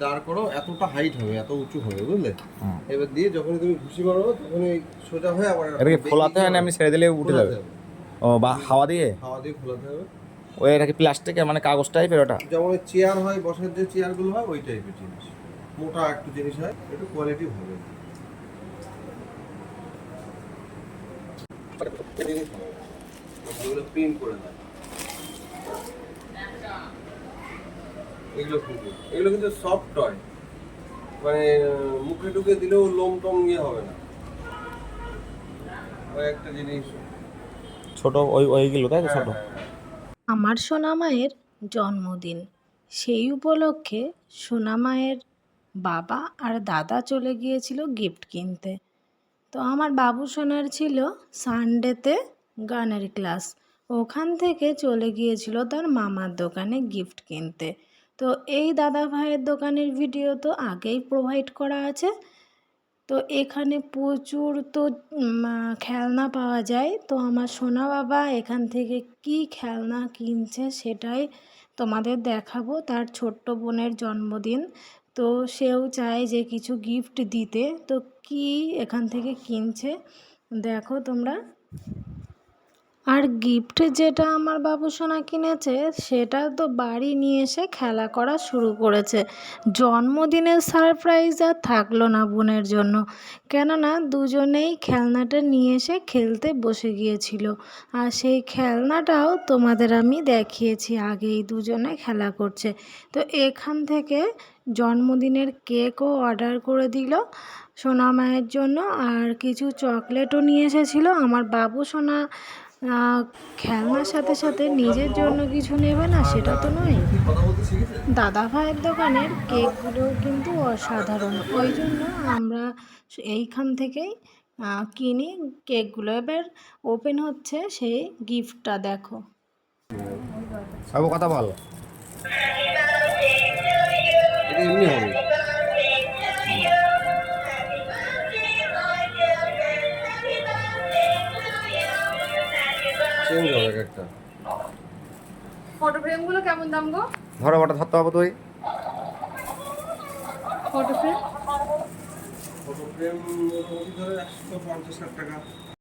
দাঁড় করো, এতটা হাইট হবে, এত উঁচু হবে, বুঝলে? এবার দিয়ে যখন তুমি ঘুষি মারো তখন এই সোজা হয়ে আবার এটাকে ফোলাতে হয় না এমনি ছেড়ে দিলে উঠে যাবে? ও বা হাওয়া দিয়ে? হাওয়া দিয়ে ফোলাতে হবে। ওই এটা কি প্লাস্টিকের মানে কাগজ টাইপের ওটা? যেমন ওই চেয়ার হয়, বসার যে চেয়ারগুলো হয় ওই টাইপের জিনিস, মোটা একটু জিনিস হয়, একটু কোয়ালিটি ভালো। এগুলো প্রিন্ট করে দেয়, এগুলো কিন্তু সফট টয়, মানে মুখে ঢুকে দিলেও লোম টম ইয়ে হবে না, ওই একটা জিনিস। ছোট ওইগুলো তাই তো, ছোট? আমার সোনামায়ের জন্মদিন, সেই উপলক্ষে সোনামায়ের বাবা আর দাদা চলে গিয়েছিল গিফট কিনতে। তো আমার বাবু সোনার ছিল সানডেতে গানের ক্লাস, ওখান থেকে চলে গিয়েছিল তার মামার দোকানে গিফট কিনতে। তো এই দাদা ভাইয়ের দোকানের ভিডিও তো আগেই প্রোভাইড করা আছে। তো এখানে প্রচুর তো খেলনা পাওয়া যায়। তো আমার সোনা বাবা এখান থেকে কি খেলনা কিনছে সেটাই তোমাদের দেখাবো। তার ছোট্ট বোনের জন্মদিন, তো সেও চায় যে কিছু গিফট দিতে। তো কি এখান থেকে কিনছে দেখো তোমরা। আর গিফট যেটা আমার বাবু সোনা কিনেছে সেটা তো বাড়ি নিয়ে এসে খেলা করা শুরু করেছে। জন্মদিনের সারপ্রাইজ আর থাকলো না বোনের জন্য, কেননা দুজনেই খেলনাটা নিয়ে এসে খেলতে বসে গিয়েছিল। আর সেই খেলনাটাও তোমাদের আমি দেখিয়েছি আগেই, দুজনে খেলা করছে। তো এখান থেকে জন্মদিনের কেকও অর্ডার করে দিল সোনা মায়ের জন্য, আর কিছু চকলেটও নিয়ে এসেছিলো। আমার বাবু সোনা খেলনার সাথে সাথে নিজের জন্য কিছু নেবে না সেটা তো নয়। দাদা ভাইয়ের দোকানের কেকগুলোও কিন্তু অসাধারণ, ওই জন্য আমরা এইখান থেকেই কিনি কেকগুলো। এবার ওপেন হচ্ছে সেই গিফটটা দেখো। বাবু কথা বল। এটা এমনি হবে, চেঞ্জ হবে এক একটা। ফটো ফ্রেমগুলো কেমন দাম গো? ধরো ওটা ধরতে হবে তুই। ফটো ফ্রেম ফটো ফ্রেম মোটামুটি ধরে 150-60 টাকা।